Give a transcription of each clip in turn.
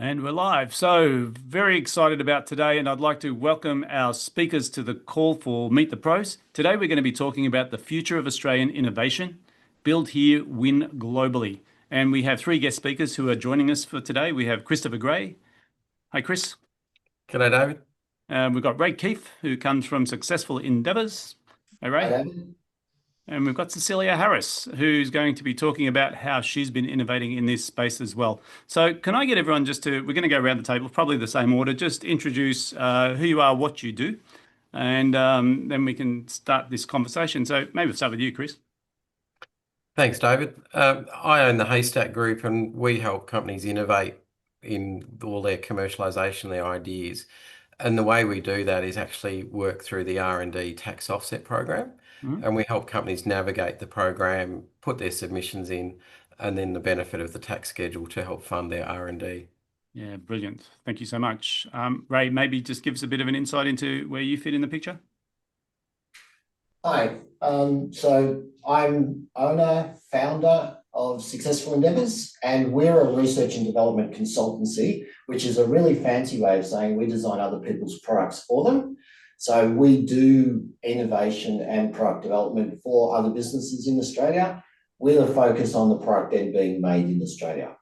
And we're live. So, very excited about today, and I'd like to welcome our speakers to the call for Meet the Pros. Today, we're going to be talking about the future of Australian innovation, build here, win globally. And we have three guest speakers who are joining us for today. We have Christopher Gray. Hi, Chris. G'day, David. We've got Ray Keefe, who comes from Successful Endeavours. Hey, Hi, Ray. David. And we've got Cecilia Harris, who's going to be talking about how she's been innovating in this space as well. So can I get everyone we're going to go around the table, probably the same order, just introduce who you are, what you do, and then we can start this conversation. So maybe we'll start with you, Chris. Thanks, David. I own the Haystack Group, and we help companies innovate in all their commercialisation, their ideas. And the way we do that is actually work through the R&D tax offset program. And we help companies navigate the program, put their submissions in, and then the benefit of the tax schedule to help fund their R&D. Yeah, brilliant. Thank you so much. Ray, maybe just give us a bit of an insight into where you fit in the picture. Hi. So I'm owner, founder of Successful Endeavours, and we're a research and development consultancy, which is a really fancy way of saying we design other people's products for them. So we do innovation and product development for other businesses in Australia with a focus on the product then being made in Australia.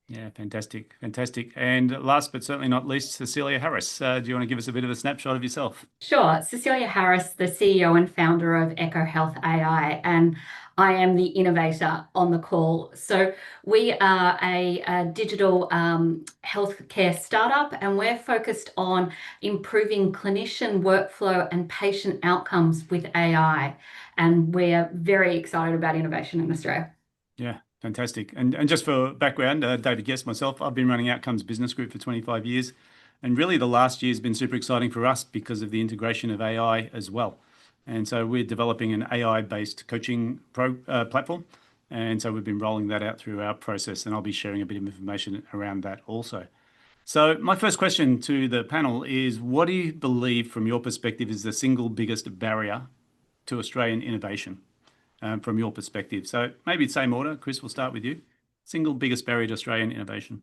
Yeah, fantastic, fantastic. And last but certainly not least, Cecilia Harris. Do you want to give us a bit of a snapshot of yourself? Sure. Cecilia Harris, the CEO and founder of Echo Health AI, and I am the innovator on the call. So we are a digital healthcare startup, and we're focused on improving clinician workflow and patient outcomes with AI. And we're very excited about innovation in Australia. Yeah. Fantastic. And just for background, David Guest, myself, I've been running Outcomes Business Group for 25 years. And really the last year has been super exciting for us because of the integration of AI as well. And so we're developing an AI-based coaching platform. And so we've been rolling that out through our process, and I'll be sharing a bit of information around that also. So my first question to the panel is, what do you believe from your perspective is the single biggest barrier to Australian innovation? From your perspective. So maybe the same order. Chris, we'll start with you. Single biggest barrier to Australian innovation.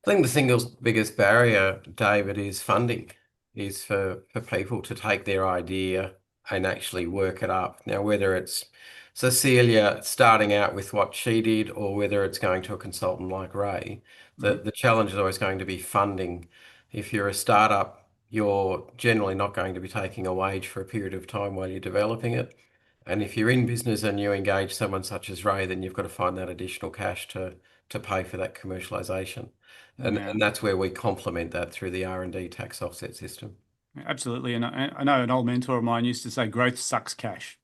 I think the single biggest barrier, David, is funding, is for people to take their idea and actually work it up. Now, whether it's Cecilia starting out with what she did or whether it's going to a consultant like Ray, the challenge is always going to be funding. If you're a startup, you're generally not going to be taking a wage for a period of time while you're developing it. And if you're in business and you engage someone such as Ray, then you've got to find that additional cash to pay for that commercialisation. And that's where we complement that through the R&D tax offset system. Absolutely. And I know an old mentor of mine used to say, growth sucks cash.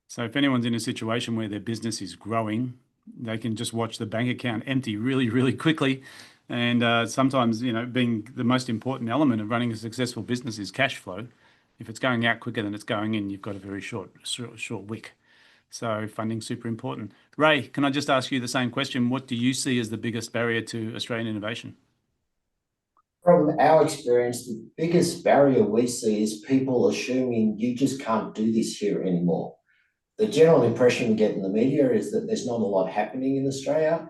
So if anyone's in a situation where their business is growing, they can just watch the bank account empty really, really quickly. And sometimes, being the most important element of running a successful business is cash flow. If it's going out quicker than it's going in, you've got a very short wick. So funding's super important. Ray, can I just ask you the same question? What do you see as the biggest barrier to Australian innovation? From our experience, the biggest barrier we see is people assuming you just can't do this here anymore. The general impression we get in the media is that there's not a lot happening in Australia.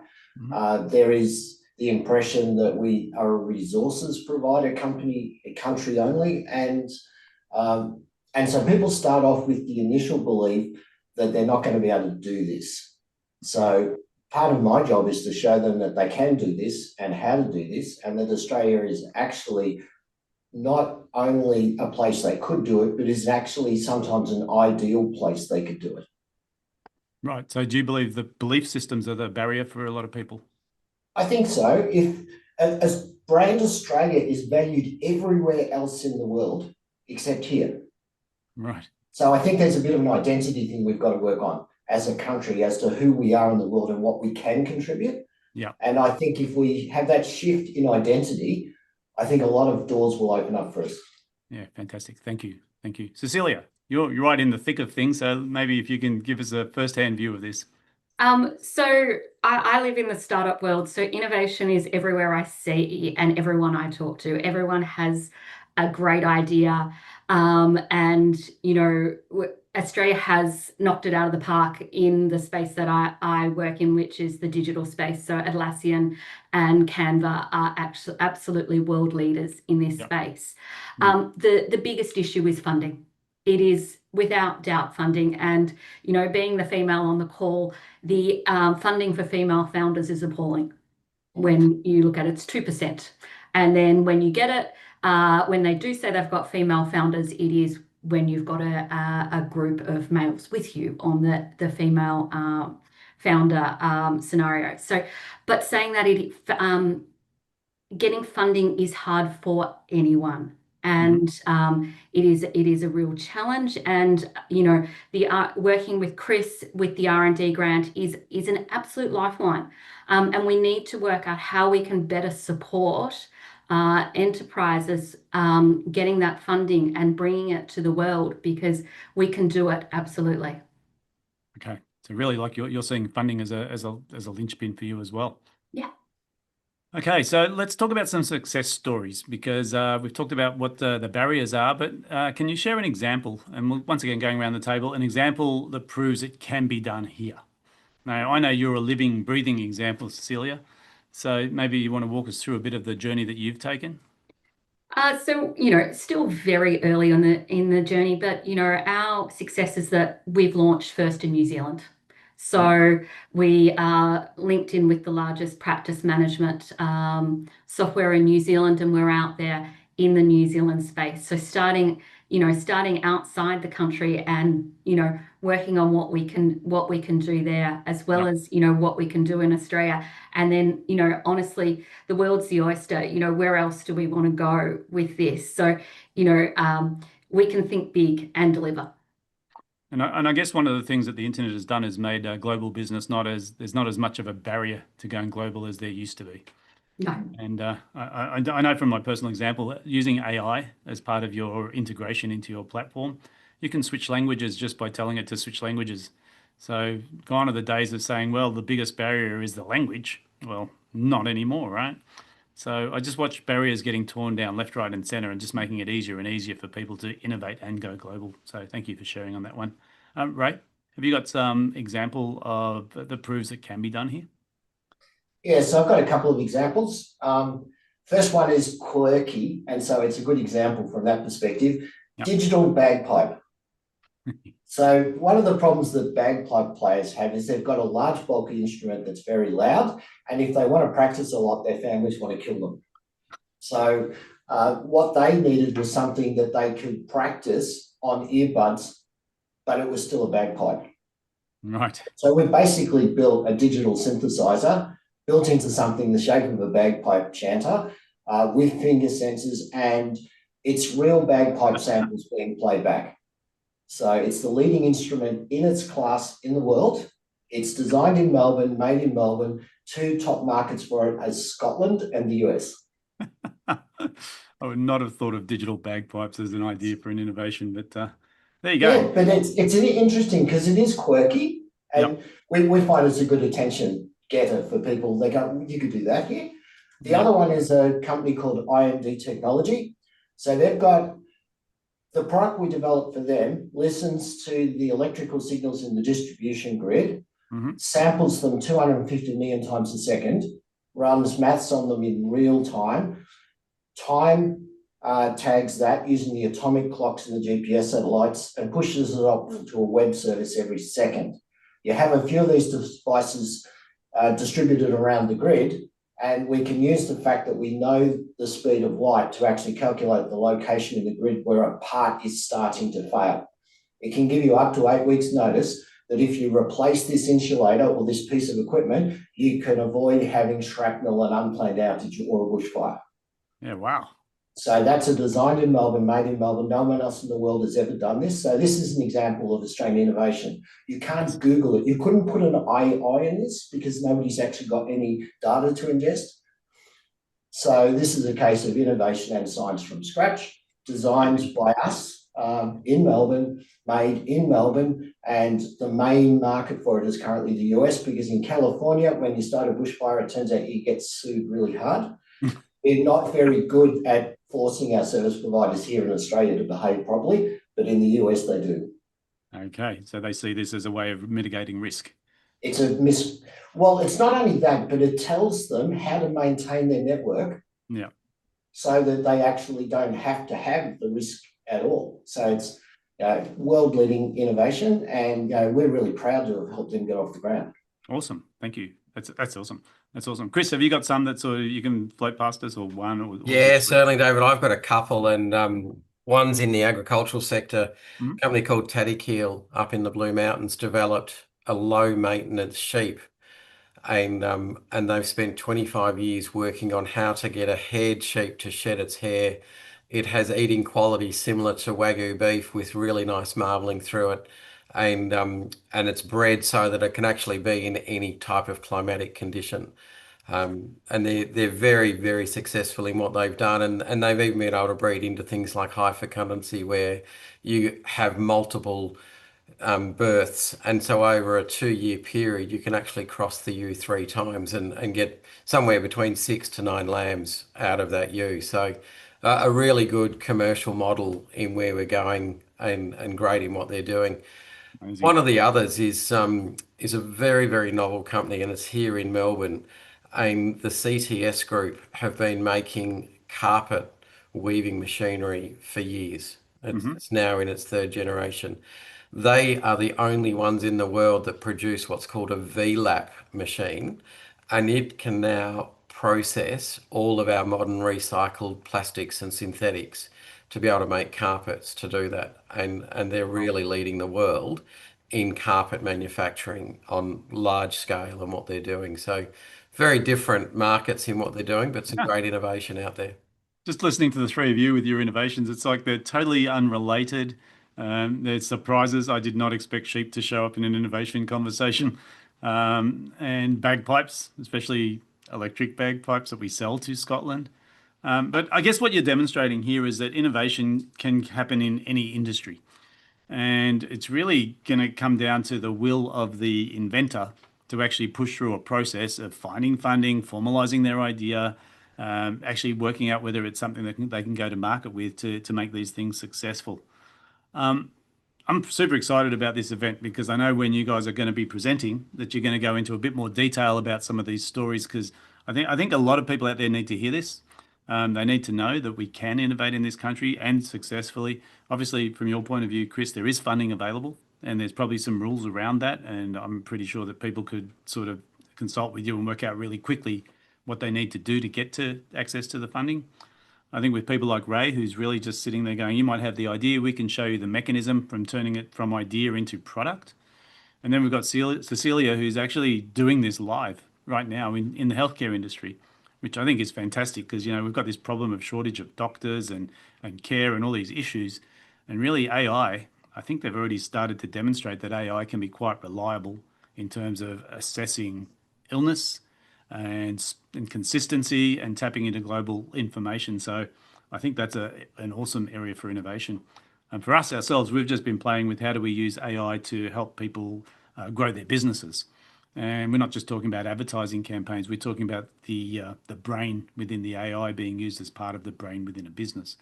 There is the impression that we are a resources provider country only, and so people start off with the initial belief that they're not going to be able to do this. So part of my job is to show them that they can do this and how to do this, and that Australia is actually not only a place they could do it, but is actually sometimes an ideal place they could do it. Right. So do you believe the belief systems are the barrier for a lot of people? I think so. If as brand Australia is valued everywhere else in the world except here. Right. So I think there's a bit of an identity thing we've got to work on as a country as to who we are in the world and what we can contribute. Yeah. And I think if we have that shift in identity, I think a lot of doors will open up for us. Yeah, fantastic. Thank you. Thank you. Cecilia, you're right in the thick of things. So maybe if you can give us a first-hand view of this. So I live in the startup world. So innovation is everywhere I see and everyone I talk to. Everyone has a great idea. And, Australia has knocked it out of the park in the space that I work in, which is the digital space. So Atlassian and Canva are actually absolutely world leaders in this space. The biggest issue is funding. It is without doubt funding. And, you know, being the female on the call, the funding for female founders is appalling. When you look at it, it's 2%. And then when you get it, when they do say they've got female founders, it is when you've got a group of males with you on the female founder scenario. So, but saying that getting funding is hard for anyone. And it is a real challenge. And you know, the working with Chris with the R&D grant is an absolute lifeline. And we need to work out how we can better support enterprises getting that funding and bringing it to the world, because we can do it absolutely. Okay, so really, like you're seeing funding as a linchpin for you as well. Yeah. Okay, so let's talk about some success stories, because we've talked about what the barriers are, but can you share an example? And once again, going around the table, an example that proves it can be done here. Now, I know you're a living, breathing example, Cecilia. So maybe you want to walk us through a bit of the journey that you've taken? So, you know, still very early in the journey, but, you know, our success is that we've launched first in New Zealand. So we are linked in with the largest practice management software in New Zealand, and we're out there in the New Zealand space. So starting outside the country and, you know, working on what we can do there, as well as, you know, what we can do in Australia. And then, you know, honestly, the world's the oyster. You know, where else do we want to go with this? So, you know, we can think big and deliver. And I guess one of the things that the internet has done is made global business there's not as much of a barrier to going global as there used to be. No. And I know from my personal example, using AI as part of your integration into your platform, you can switch languages just by telling it to switch languages. So gone are the days of saying, well, the biggest barrier is the language. Well, not anymore, right? So I just watch barriers getting torn down left, right, and center, and just making it easier and easier for people to innovate and go global. So thank you for sharing on that one. Ray, have you got some example of that proves it can be done here? Yeah, so I've got a couple of examples. First one is quirky, and so it's a good example from that perspective. Yep. Digital bagpipe. So one of the problems that bagpipe players have is they've got a large bulky instrument that's very loud, and if they want to practice a lot, their families want to kill them. So what they needed was something that they could practice on earbuds, but it was still a bagpipe. Right. So we basically built a digital synthesizer built into something the shape of a bagpipe chanter with finger sensors, and it's real bagpipe samples being played back. So it's the leading instrument in its class in the world. It's designed in Melbourne, made in Melbourne. Two top markets for it as Scotland and the US. I would not have thought of digital bagpipes as an idea for an innovation, but there you go. Yeah, but it's interesting because it is quirky, and we find it's a good attention getter for people. They go, you could do that here. The other one is a company called IMD Technology. So they've got the product we developed for them, listens to the electrical signals in the distribution grid, samples them 250 million times a second, runs maths on them in real time, tags that using the atomic clocks and the GPS satellites, and pushes it up to a web service every second. You have a few of these devices distributed around the grid, and we can use the fact that we know the speed of light to actually calculate the location in the grid where a part is starting to fail. It can give you up to 8 weeks notice that if you replace this insulator or this piece of equipment, you can avoid having shrapnel and unplanned outage or a bushfire. Yeah, wow. So that's a designed in Melbourne, made in Melbourne. No one else in the world has ever done this. So this is an example of Australian innovation. You can't Google it. You couldn't put an AI in this because nobody's actually got any data to ingest. So this is a case of innovation and science from scratch, designed by us in Melbourne, made in Melbourne, and the main market for it is currently the US, because in California, when you start a bushfire, it turns out you get sued really hard. We're not very good at forcing our service providers here in Australia to behave properly, but in the US they do. Okay, so they see this as a way of mitigating risk. It's well, it's not only that, but it tells them how to maintain their network. Yeah. So that they actually don't have to have the risk at all. So it's world-leading innovation, and we're really proud to have helped them get off the ground. Awesome, thank you. That's awesome. That's awesome. Chris, have you got some that sort of you can float past us, or one? Or Yeah, certainly, David. I've got a couple, and one's in the agricultural sector. Mm-hmm. A company called Keel up in the Blue Mountains developed a low maintenance sheep, and they've spent 25 years working on how to get a haired sheep to shed its hair. It has eating quality similar to Wagyu beef with really nice marbling through it, and it's bred so that it can actually be in any type of climatic condition. And they're very, very successful in what they've done, and they've even been able to breed into things like high fecundity, where you have multiple births, and so over a 2-year period you can actually cross the ewe 3 times and get somewhere between 6 to 9 lambs out of that ewe. So a really good commercial model in where we're going, and great in what they're doing. Amazing. One of the others is a very, very novel company, and it's here in Melbourne. And the CTS group have been making carpet weaving machinery for years. It's now in its 3rd generation. They are the only ones in the world that produce what's called a VLAP machine, and it can now process all of our modern recycled plastics and synthetics to be able to make carpets to do that. And they're really leading the world in carpet manufacturing on large scale and what they're doing. So very different markets in what they're doing, but some great innovation out there. Just listening to the three of you with your innovations, it's like they're totally unrelated. There's surprises. I did not expect sheep to show up in an innovation conversation. And bagpipes, especially electric bagpipes that we sell to Scotland. But I guess what you're demonstrating here is that innovation can happen in any industry. And it's really going to come down to the will of the inventor to actually push through a process of finding funding, formalizing their idea, actually working out whether it's something that they can go to market with to make these things successful. I'm super excited about this event because I know when you guys are going to be presenting that you're going to go into a bit more detail about some of these stories, because I think a lot of people out there need to hear this. They need to know that we can innovate in this country and successfully. Obviously, from your point of view, Chris, there is funding available and there's probably some rules around that. And I'm pretty sure that people could sort of consult with you and work out really quickly what they need to do to get to access to the funding. I think with people like Ray, who's really just sitting there going, you might have the idea, we can show you the mechanism from turning it from idea into product. And then we've got Cecilia, who's actually doing this live right now in the healthcare industry, which I think is fantastic because, we've got this problem of shortage of doctors and care and all these issues. And really AI, I think they've already started to demonstrate that AI can be quite reliable in terms of assessing illness and consistency and tapping into global information. So I think that's an awesome area for innovation. And for us ourselves, we've just been playing with how do we use AI to help people grow their businesses. And we're not just talking about advertising campaigns, we're talking about the brain within the AI being used as part of the brain within a business.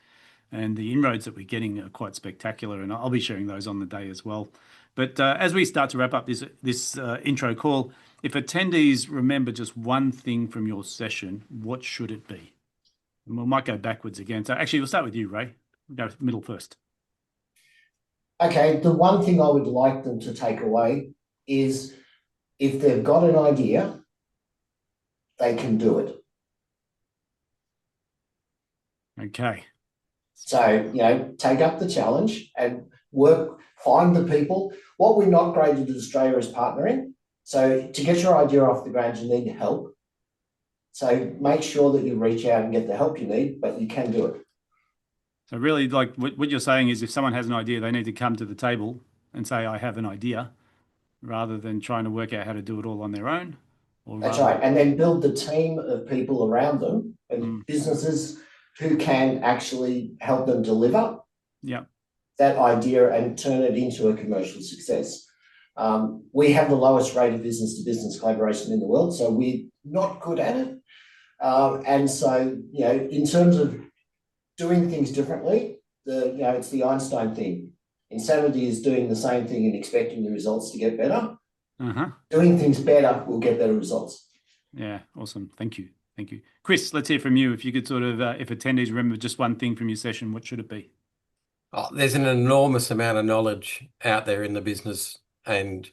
And the inroads that we're getting are quite spectacular, and I'll be sharing those on the day as well. But as we start to wrap up this intro call, if attendees remember just one thing from your session, what should it be? And we might go backwards again. So actually, we'll start with you, Ray. We'll go middle first. Okay, the one thing I would like them to take away is if they've got an idea, they can do it. Okay. So, take up the challenge and find the people. What we're not great at Australia is partnering. So to get your idea off the ground, you need help. So make sure that you reach out and get the help you need, but you can do it. So really, like what you're saying is if someone has an idea, they need to come to the table and say, I have an idea, rather than trying to work out how to do it all on their own. That's right. And then build the team of people around them and businesses who can actually help them deliver that idea and turn it into a commercial success. We have the lowest rate of business-to-business collaboration in the world, so we're not good at it. And so, in terms of doing things differently, it's the Einstein thing. Insanity is doing the same thing and expecting the results to get better. Uh-huh. Doing things better will get better results. Yeah, awesome. Thank you. Thank you. Chris, let's hear from you. If you could sort of, if attendees remember just one thing from your session, what should it be? Oh, there's an enormous amount of knowledge out there in the business and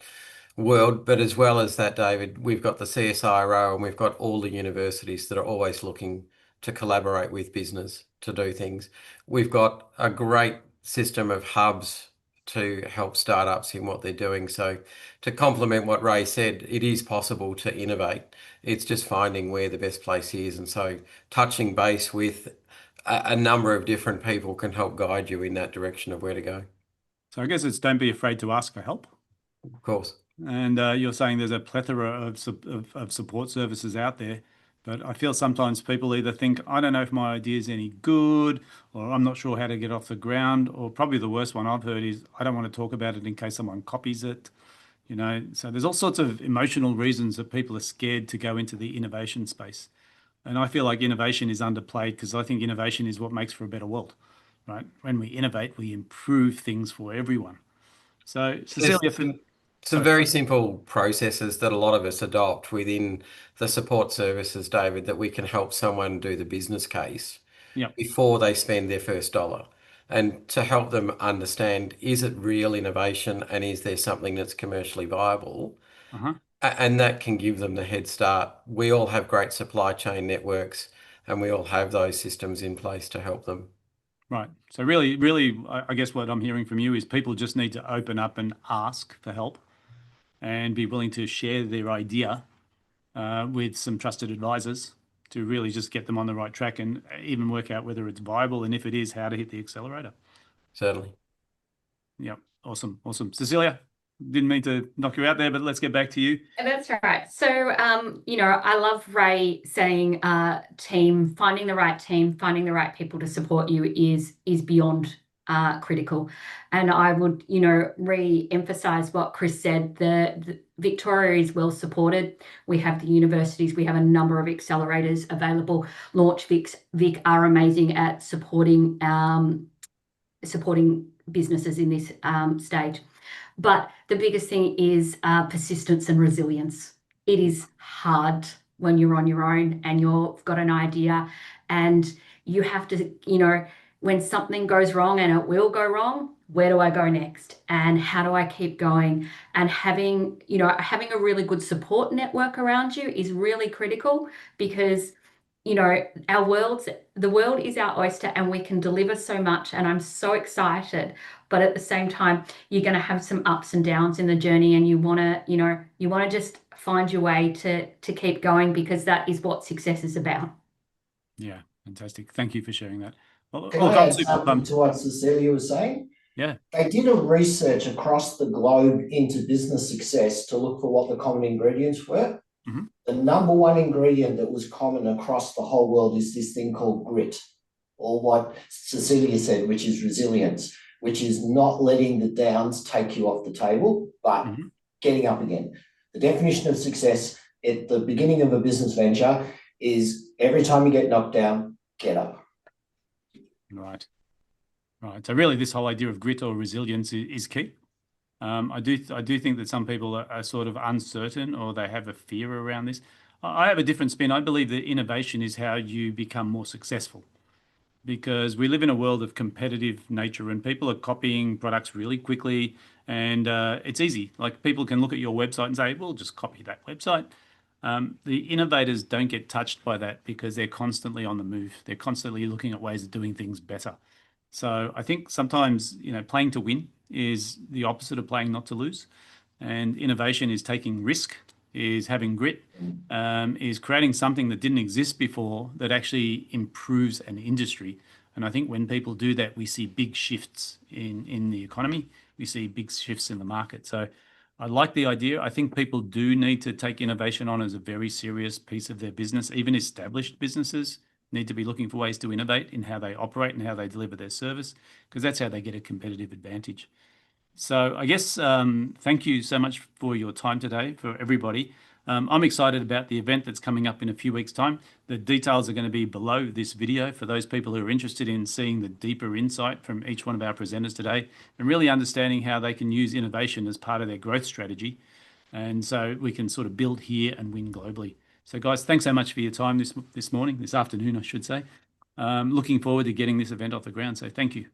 world, but as well as that, David, we've got the CSIRO and we've got all the universities that are always looking to collaborate with business to do things. We've got a great system of hubs to help startups in what they're doing. So to complement what Ray said, it is possible to innovate. It's just finding where the best place is. And so touching base with a number of different people can help guide you in that direction of where to go. So I guess it's don't be afraid to ask for help. Of course. And you're saying there's a plethora of support services out there, but I feel sometimes people either think, I don't know if my idea is any good, or I'm not sure how to get off the ground, or probably the worst one I've heard is, I don't want to talk about it in case someone copies it. You know, so there's all sorts of emotional reasons that people are scared to go into the innovation space. And I feel like innovation is underplayed because I think innovation is what makes for a better world, right? When we innovate, we improve things for everyone. So, Cecilia, some very simple processes that a lot of us adopt within the support services, David, that we can help someone do the business case before they spend their first dollar. And to help them understand, is it real innovation and is there something that's commercially viable? And that can give them the head start. We all have great supply chain networks and we all have those systems in place to help them. Right. So really, I guess what I'm hearing from you is people just need to open up and ask for help and be willing to share their idea with some trusted advisors to really just get them on the right track and even work out whether it's viable, and if it is, how to hit the accelerator. Certainly. Yep. Awesome. Awesome. Cecilia, didn't mean to knock you out there, but let's get back to you. That's right. So, I love Ray saying finding the right people to support you is beyond critical. And I would, re-emphasize what Chris said. The Victoria is well supported. We have the universities, we have a number of accelerators available. Launch Vic are amazing at supporting businesses in this stage. But the biggest thing is persistence and resilience. It is hard when you're on your own and you've got an idea and you have to, when something goes wrong, and it will go wrong, where do I go next? And how do I keep going? And having a really good support network around you is really critical because the world is our oyster and we can deliver so much, and I'm so excited. But at the same time, you're going to have some ups and downs in the journey, and you want to just find your way to keep going, because that is what success is about. Yeah, fantastic. Thank you for sharing that. Well, Can I add something to what Cecilia was saying? Yeah. They did a research across the globe into business success to look for what the common ingredients were. The number one ingredient that was common across the whole world is this thing called grit, or what Cecilia said, which is resilience, which is not letting the downs take you off the table, but getting up again. The definition of success at the beginning of a business venture is every time you get knocked down, get up. Right. So really, this whole idea of grit or resilience is key. I do think that some people are sort of uncertain, or they have a fear around this. I have a different spin. I believe that innovation is how you become more successful, because we live in a world of competitive nature and people are copying products really quickly, and it's easy. Like, people can look at your website and say, well, just copy that website. The innovators don't get touched by that because they're constantly on the move. They're constantly looking at ways of doing things better. So I think sometimes, playing to win is the opposite of playing not to lose. And innovation is taking risk, is having grit, is creating something that didn't exist before that actually improves an industry. And I think when people do that, we see big shifts in the economy. We see big shifts in the market. So I like the idea. I think people do need to take innovation on as a very serious piece of their business. Even established businesses need to be looking for ways to innovate in how they operate and how they deliver their service, because that's how they get a competitive advantage. So I guess thank you so much for your time today, for everybody. I'm excited about the event that's coming up in a few weeks' time. The details are going to be below this video for those people who are interested in seeing the deeper insight from each one of our presenters today and really understanding how they can use innovation as part of their growth strategy. And so we can sort of build here and win globally. So guys, thanks so much for your time this afternoon, I should say. Looking forward to getting this event off the ground. So thank you.